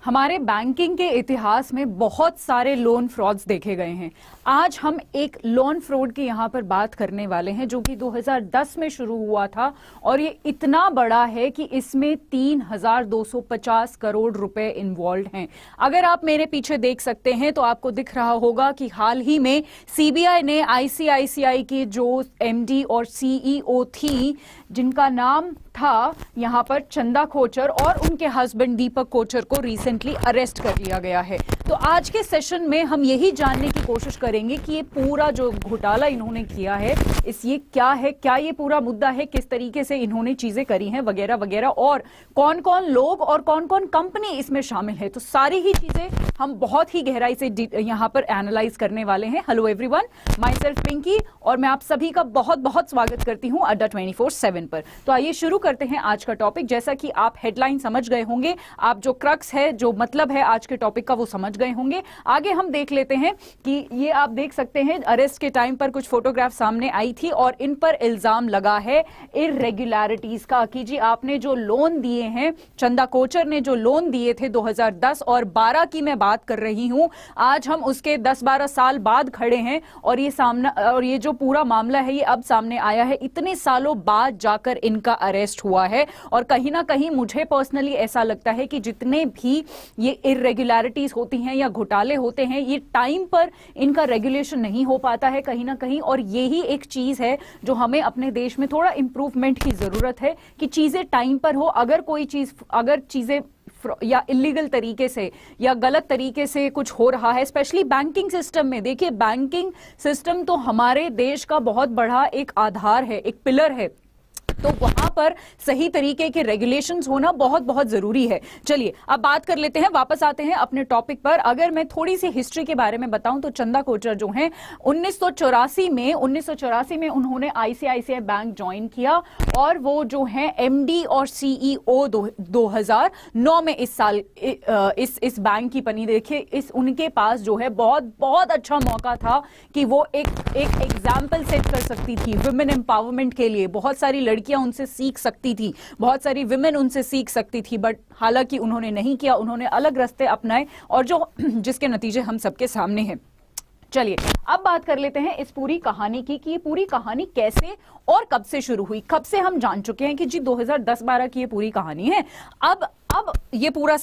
हमारे बैंकिंग के इतिहास में बहुत सारे लोन फ्रॉड्स देखे गए हैं। आज हम एक लोन फ्रॉड की यहाँ पर बात करने वाले हैं जो कि 2010 में शुरू हुआ था और ये इतना बड़ा है कि इसमें 3,250 करोड़ रुपए इन्वॉल्व हैं। अगर आप मेरे पीछे देख सकते हैं तो आपको दिख रहा होगा कि हाल ही में सीबीआई ने आईसीआईसीआई की जो एमडी और सीईओ थी, जिनका नाम था यहाँ पर चंदा कोचर, और उनके हस्बैंड दीपक कोचर को रिसेंटली अरेस्ट कर लिया गया है। तो आज के सेशन में हम यही जानने की कोशिश करेंगे कि ये पूरा जो घोटाला इन्होंने किया है ये क्या है, क्या ये पूरा मुद्दा है, किस तरीके से इन्होंने चीजें करी हैं वगैरह वगैरह, और कौन कौन लोग और कौन कौन कंपनी इसमें शामिल है। तो सारी ही चीजें हम बहुत ही गहराई से यहाँ पर एनालाइज करने वाले हैं। Hello everyone, myself Pinky, और मैं आप सभी का बहुत बहुत स्वागत करती हूँ अड्डा 24/7 पर। तो आइए शुरू करते हैं आज का टॉपिक। जैसा कि आप हेडलाइन समझ गए होंगे, आप जो क्रक्स है, जो मतलब है आज के टॉपिक का, वो समझ गए होंगे। आगे हम देख लेते हैं कि ये आप देख सकते हैं अरेस्ट के टाइम पर कुछ फोटोग्राफ सामने आई थी और इन पर इल्जाम लगा है इर्रेगुलरिटीज का कि जी आपने जो लोन दिए हैं, चंदा कोचर ने जो लोन दिए थे 2010 और 12 की मैं बात कर रही हूं, आज हम उसके 10-12 साल बाद खड़े हैं और ये जो पूरा मामला है ये अब सामने आया है। इतने सालों बाद जाकर इनका अरेस्ट हुआ है और कहीं ना कहीं मुझे पर्सनली ऐसा लगता है कि जितने भी ये इर्रेगुलरिटीज होती हैं या घोटाले होते हैं, ये टाइम पर इनका रेगुलेशन नहीं हो पाता है कहीं ना कहीं, और यही एक चीज है जो हमें अपने देश में थोड़ा इंप्रूवमेंट की जरूरत है कि चीजें टाइम पर हो। अगर चीजें या इलीगल तरीके से या गलत तरीके से कुछ हो रहा है, स्पेशली बैंकिंग सिस्टम में, देखिए बैंकिंग सिस्टम तो हमारे देश का बहुत बड़ा एक आधार है, एक पिलर है, तो वहां पर सही तरीके के रेगुलेशंस होना बहुत बहुत जरूरी है। चलिए अब बात कर लेते हैं, वापस आते हैं अपने टॉपिक पर। अगर मैं थोड़ी सी हिस्ट्री के बारे में बताऊं तो चंदा कोचर जो हैं 1984 में उन्होंने आईसीआईसीआई बैंक ज्वाइन किया और वो जो हैं एमडी और सीईओ 2009 में इस साल इस बैंक की बनी। देखिए उनके पास जो है बहुत बहुत अच्छा मौका था कि वो एक एग्जाम्पल सेट कर सकती थी वुमेन एम्पावरमेंट के लिए। बहुत सारी लड़कियां उनसे सीख सकती थी, बहुत सारी विमेन उनसे सीख सकती थी, बट हालांकि उन्होंने नहीं किया, उन्होंने अलग रास्ते अपनाए और जिसके नतीजे हम सबके सामने हैं। चलिए अब बात कर लेते हैं इस पूरी कहानी की कि ये पूरी कहानी कैसे और कब से शुरू हुई। कब से हम जान चुके हैं कि जी 2010-12 की ये पूरी कहानी है। अब ये पूरा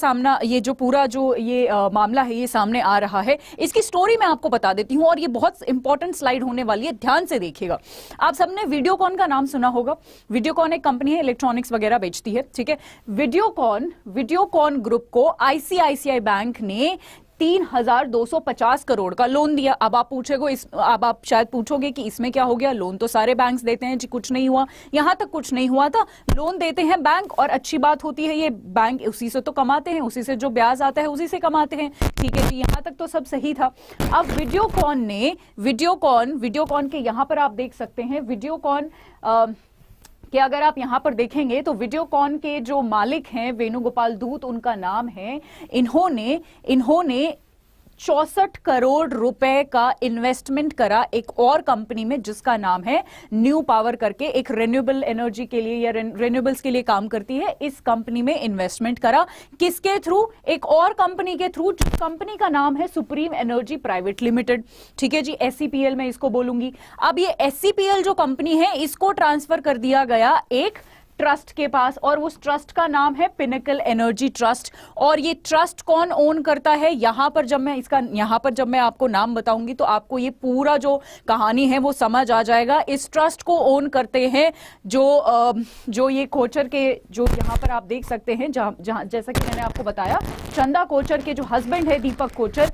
मामला है ये सामने आ रहा है। इसकी स्टोरी मैं आपको बता देती हूं और ये बहुत इंपॉर्टेंट स्लाइड होने वाली है, ध्यान से देखिएगा। आप सबने वीडियोकॉन का नाम सुना होगा। वीडियोकॉन एक कंपनी है, इलेक्ट्रॉनिक्स वगैरह बेचती है, ठीक है। वीडियोकॉन ग्रुप को आईसीआईसीआई बैंक ने 3,250 करोड़ का लोन दिया। अब आप शायद पूछोगे कि इसमें क्या हो गया, लोन तो सारे बैंक्स देते हैं जी, कुछ नहीं हुआ। यहां तक कुछ नहीं हुआ था, लोन देते हैं बैंक और अच्छी बात होती है, ये बैंक उसी से तो कमाते हैं, उसी से जो ब्याज आता है उसी से कमाते हैं, ठीक है जी, यहां तक तो सब सही था। अब वीडियोकॉन के यहां पर आप देख सकते हैं, वीडियोकॉन कि अगर आप यहां पर देखेंगे तो वीडियोकॉन के जो मालिक हैं वेणुगोपाल धूत उनका नाम है, इन्होंने 64 करोड़ रुपए का इन्वेस्टमेंट करा एक और कंपनी में जिसका नाम है न्यू पावर करके, एक रिन्यूएबल एनर्जी के लिए या रिन्यूएबल्स के लिए काम करती है। इस कंपनी में इन्वेस्टमेंट करा, किसके थ्रू, एक और कंपनी के थ्रू, जिस कंपनी का नाम है सुप्रीम एनर्जी प्राइवेट लिमिटेड, ठीक है जी, SCPL मैं इसको बोलूंगी। अब ये SCPL जो कंपनी है इसको ट्रांसफर कर दिया गया एक ट्रस्ट के पास और उस ट्रस्ट का नाम है पिनेकल एनर्जी ट्रस्ट। और ये ट्रस्ट कौन ओन करता है, यहां पर जब मैं आपको नाम बताऊंगी तो आपको ये पूरा जो कहानी है वो समझ आ जाएगा। इस ट्रस्ट को ओन करते हैं जो ये कोचर के, जो यहां पर आप देख सकते हैं, जहां जैसा कि मैंने आपको बताया, चंदा कोचर के जो हस्बैंड है दीपक कोचर,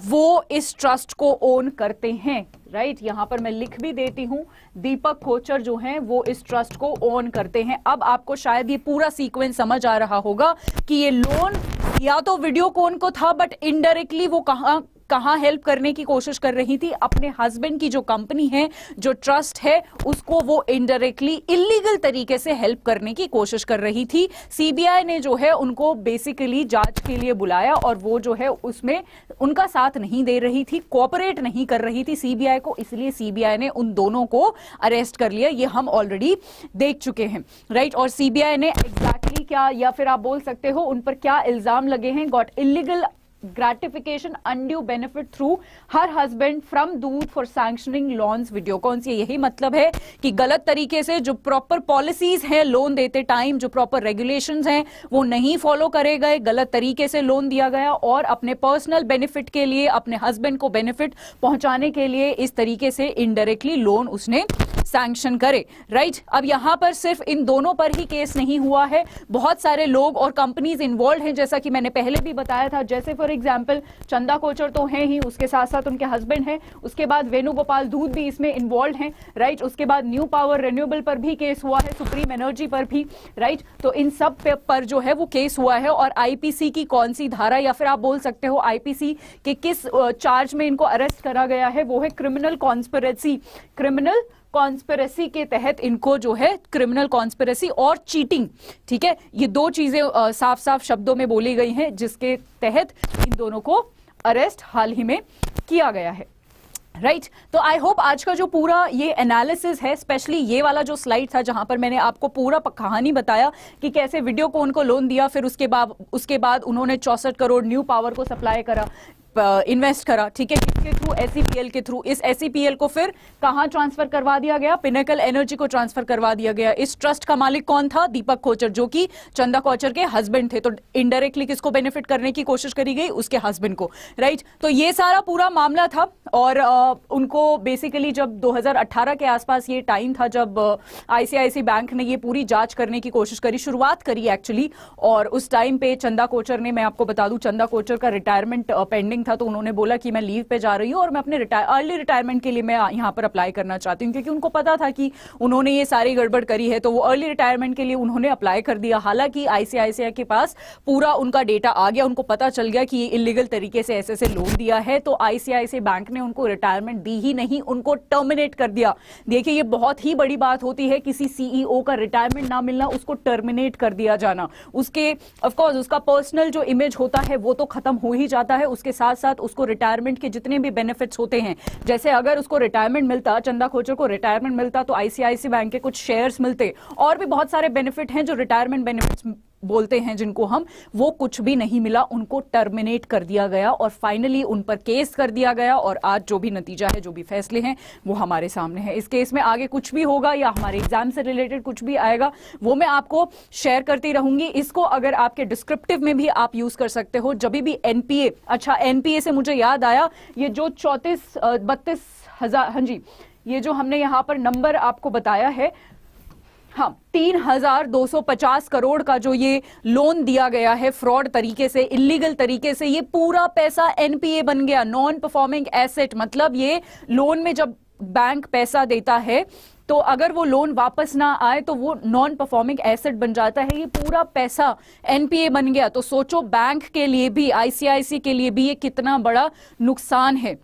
वो इस ट्रस्ट को ओन करते हैं, राइट। यहां पर मैं लिख भी देती हूं, दीपक कोचर जो हैं वो इस ट्रस्ट को ओन करते हैं। अब आपको शायद ये पूरा सीक्वेंस समझ आ रहा होगा कि ये लोन या तो वीडियोकॉन को था, बट इनडायरेक्टली वो कहां हेल्प करने की कोशिश कर रही थी, अपने हस्बैंड की जो कंपनी है, जो ट्रस्ट है, उसको वो इनडायरेक्टली इलीगल तरीके से हेल्प करने की कोशिश कर रही थी। सीबीआई ने जो है उनको बेसिकली जांच के लिए बुलाया और वो जो है उसमें उनका साथ नहीं दे रही थी, कोऑपरेट नहीं कर रही थी सीबीआई को, इसलिए सीबीआई ने उन दोनों को अरेस्ट कर लिया। ये हम ऑलरेडी देख चुके हैं, राइट। और सीबीआई ने एग्जैक्टली इलीगली क्या, या फिर आप बोल सकते हो उन पर क्या इल्जाम लगे हैं, got illegal gratification undue benefit through her husband from दूध फॉर सैंक्शनिंग लोन्स वीडियो। कौन सी, यही मतलब है कि गलत तरीके से जो प्रॉपर पॉलिसीज हैं लोन देते टाइम, जो प्रॉपर रेगुलेशंस हैं वो नहीं फॉलो करे गए, गलत तरीके से लोन दिया गया और अपने पर्सनल बेनिफिट के लिए, अपने हस्बैंड को बेनिफिट पहुंचाने के लिए इस तरीके से इनडायरेक्टली लोन उसने सैंक्शन करे, राइट। अब यहां पर सिर्फ इन दोनों पर ही केस नहीं हुआ है, बहुत सारे लोग और कंपनीज इन्वॉल्व हैं, जैसा कि मैंने पहले भी बताया था। जैसे फॉर एग्जांपल चंदा कोचर तो हैं ही, उसके साथ साथ उनके हस्बैंड हैं, उसके बाद वेणुगोपाल धूत भी इसमें इन्वॉल्व हैं, राइट। उसके बाद न्यू पावर रिन्यूएबल पर भी केस हुआ है, सुप्रीम एनर्जी पर भी, राइट। तो इन सब पर जो है वो केस हुआ है। और आईपीसी की कौन सी धारा, या फिर आप बोल सकते हो आईपीसी के किस चार्ज में इनको अरेस्ट करा गया है, वो है क्रिमिनल कॉन्स्पिरेसी। क्रिमिनल कॉन्स्पिरेसी के तहत इनको जो है क्रिमिनल कॉन्स्पिरेसी और चीटिंग, ठीक है, ये दो चीजें साफ साफ शब्दों में बोली गई हैं, जिसके तहत इन दोनों को अरेस्ट हाल ही में किया गया है, राइट। तो आई होप आज का जो पूरा ये एनालिसिस है, स्पेशली ये वाला जो स्लाइड था जहां पर मैंने आपको पूरा कहानी बताया कि कैसे वीडियोकॉन को लोन दिया, फिर उसके बाद उन्होंने 64 करोड़ न्यू पावर को सप्लाई करा, इन्वेस्ट करा, ठीक है, किसके थ्रू, एसईपीएल के थ्रू। इस एसईपीएल को फिर कहां ट्रांसफर करवा दिया गया, पिनेकल एनर्जी को ट्रांसफर करवा दिया गया। इस ट्रस्ट का मालिक कौन था, दीपक कोचर, जो कि चंदा कोचर के हस्बैंड थे। तो इनडायरेक्टली किसको बेनिफिट करने की कोशिश करी गई, उसके हस्बैंड को, राइट। तो ये सारा पूरा मामला था और उनको बेसिकली जब 2018 के आसपास ये टाइम था जब आईसीआईसी बैंक ने ये पूरी जांच करने की कोशिश करी, शुरुआत करी एक्चुअली। और उस टाइम पे चंदा कोचर ने, मैं आपको बता दूं, चंदा कोचर का रिटायरमेंट पेंडिंग था, तो उन्होंने बोला कि मैं लीव पे जा रही हूं और मैं अपने अर्ली रिटायरमेंट के लिए मैं यहां पर अप्लाई करना चाहती हूं, क्योंकि उनको पता था कि उन्होंने ये सारी गड़बड़ करी है। तो वो अर्ली रिटायरमेंट के लिए उन्होंने अप्लाई कर दिया। हालांकि आईसीआईसीआई के पास पूरा उनका डेटा आ गया, उनको पता चल गया कि ये इलीगल तरीके से ऐसे लोन दिया है। तो आईसीआईसीआई बैंक ने उनको रिटायरमेंट दी ही नहीं, उनको टर्मिनेट कर दिया। देखिए, ये बहुत ही बड़ी बात होती है, किसी सीईओ का रिटायरमेंट ना मिलना, उसको टर्मिनेट कर दिया जाना। उसके ऑफकोर्स उसका पर्सनल जो इमेज होता है वो तो खत्म हो ही जाता है, उसके साथ साथ उसको रिटायरमेंट के जितने भी बेनिफिट्स होते हैं, जैसे अगर उसको रिटायरमेंट मिलता, चंदा कोचर को रिटायरमेंट मिलता, तो आईसीआईसी बैंक के कुछ शेयर्स मिलते और भी बहुत सारे बेनिफिट हैं जो रिटायरमेंट बेनिफिट्स बोलते हैं जिनको हम, वो कुछ भी नहीं मिला, उनको टर्मिनेट कर दिया गया और फाइनली उन पर केस कर दिया गया। और आज जो भी नतीजा है, जो भी फैसले हैं, वो हमारे सामने है। इस केस में आगे कुछ भी होगा या हमारे एग्जाम से रिलेटेड कुछ भी आएगा, वो मैं आपको शेयर करती रहूंगी। इसको अगर आपके डिस्क्रिप्टिव में भी आप यूज कर सकते हो, जब भी एनपीए, अच्छा एनपीए से मुझे याद आया, ये जो 32,000, हाँ जी, ये जो हमने यहां पर नंबर आपको बताया है, हाँ, 3,250 करोड़ का जो ये लोन दिया गया है फ्रॉड तरीके से, इलीगल तरीके से, ये पूरा पैसा एनपीए बन गया, नॉन परफॉर्मिंग एसेट। मतलब ये लोन में जब बैंक पैसा देता है तो अगर वो लोन वापस ना आए तो वो नॉन परफॉर्मिंग एसेट बन जाता है, ये पूरा पैसा एनपीए बन गया। तो सोचो बैंक के लिए भी, आईसीआईसी के लिए भी ये कितना बड़ा नुकसान है,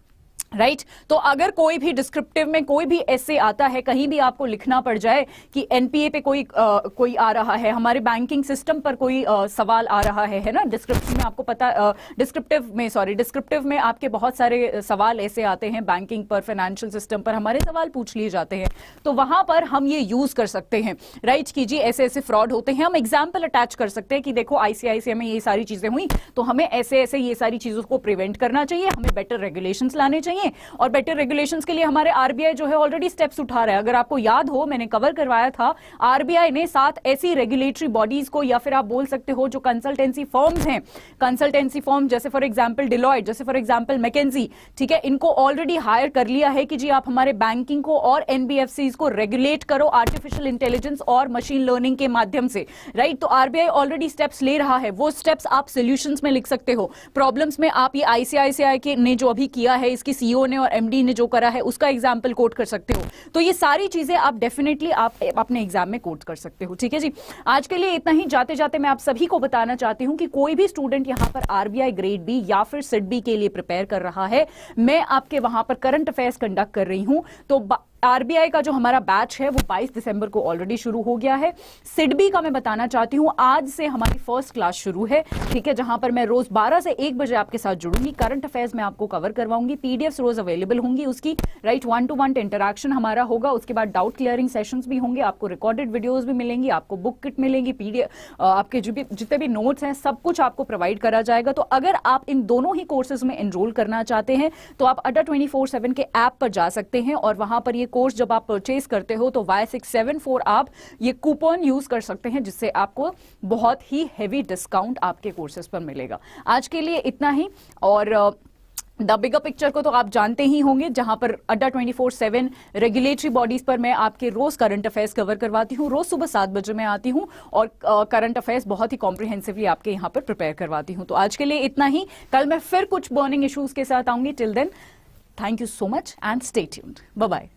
राइट। तो अगर कोई भी डिस्क्रिप्टिव में कोई भी ऐसे आता है, कहीं भी आपको लिखना पड़ जाए कि एनपीए पे कोई आ रहा है, हमारे बैंकिंग सिस्टम पर कोई सवाल आ रहा है ना, डिस्क्रिप्टिव में आपको पता, डिस्क्रिप्टिव में आपके बहुत सारे सवाल ऐसे आते हैं, बैंकिंग पर, फाइनेंशियल सिस्टम पर हमारे सवाल पूछ लिए जाते हैं, तो वहां पर हम ये यूज कर सकते हैं, राइट, कि जी ऐसे ऐसे फ्रॉड होते हैं। हम एग्जाम्पल अटैच कर सकते हैं कि देखो आईसीआईसीआई में ये सारी चीजें हुई, तो हमें ऐसे ऐसे ये सारी चीजों को प्रिवेंट करना चाहिए, हमें बेटर रेगुलेशंस लाने चाहिए। और बेटर रेगुलेशंस के लिए हमारे आरबीआई जो है ऑलरेडी स्टेप्स उठा रहा है। अगर आपको याद हो, मैंने कवर करवाया था, आरबीआई ने 7 ऐसी रेगुलेटरी बॉडीज को, या फिर आप बोल सकते हो जो कंसल्टेंसी फर्म्स हैं, कंसल्टेंसी फर्म जैसे फॉर एग्जांपल डिलॉयट, जैसे फॉर एग्जांपल मैकेंजी, ठीक है, इनको ऑलरेडी हायर कर लिया है कि जी आप हमारे बैंकिंग को और एनबीएफसीज को रेगुलेट करो आर्टिफिशियल इंटेलिजेंस और मशीन लर्निंग के माध्यम से, राइट। तो आरबीआई ऑलरेडी स्टेप्स ले रहा है, वो स्टेप्स आप सोल्यूशंस में लिख सकते हो, प्रॉब्लम्स में आप ये आईसीआईसीआई के ने जो अभी किया है, इसकी सीईओ ने और एमडी ने जो करा है उसका एग्जांपल कोट कर सकते हो। तो ये सारी चीजें आप डेफिनेटली आप अपने एग्जाम में कोट कर सकते हो, ठीक है जी। आज के लिए इतना ही। जाते जाते मैं आप सभी को बताना चाहती हूं कि कोई भी स्टूडेंट यहां पर आरबीआई ग्रेड बी या फिर सिट बी के लिए प्रिपेयर कर रहा है, मैं आपके वहां पर करंट अफेयर्स कंडक्ट कर रही हूं, तो आरबीआई का जो हमारा बैच है वो 22 दिसंबर को ऑलरेडी शुरू हो गया है। सिडबी का मैं बताना चाहती हूँ आज से हमारी फर्स्ट क्लास शुरू है, ठीक है, जहां पर मैं रोज 12 से 1 बजे आपके साथ जुड़ूंगी। करंट अफेयर्स में आपको कवर करवाऊंगी, पीडीएफ्स रोज अवेलेबल होंगी उसकी, राइट, 1-to-1 इंटरेक्शन हमारा होगा। उसके बाद डाउट क्लियरिंग सेशंस भी होंगे, आपको रिकॉर्डेड वीडियोस भी मिलेंगी, आपको बुक किट मिलेंगी, पीडीएफ आपके जितने भी नोट्स हैं सब कुछ आपको प्रोवाइड करा जाएगा। तो अगर आप इन दोनों ही कोर्सेज में एनरोल करना चाहते हैं तो आप अड्डा 24/7 के ऐप पर जा सकते हैं और वहां पर ये कोर्स जब आप परचेज करते हो तो Y674 आप ये कूपन यूज कर सकते हैं, जिससे आपको बहुत ही हेवी डिस्काउंट आपके कोर्सेज पर मिलेगा। आज के लिए इतना ही, और द बिगर पिक्चर को तो आप जानते ही होंगे, जहां पर अड्डा 24/7 रेगुलेटरी बॉडीज पर मैं आपके रोज करंट अफेयर्स कवर करवाती हूं। रोज सुबह 7 बजे मैं आती हूं और करंट अफेयर्स बहुत ही कॉम्प्रिहेंसिवली आपके यहां पर प्रिपेयर करवाती हूं। तो आज के लिए इतना ही, कल मैं फिर कुछ बर्निंग इश्यूज के साथ आऊंगी। Till then, thank you so much and stay tuned. Bye bye.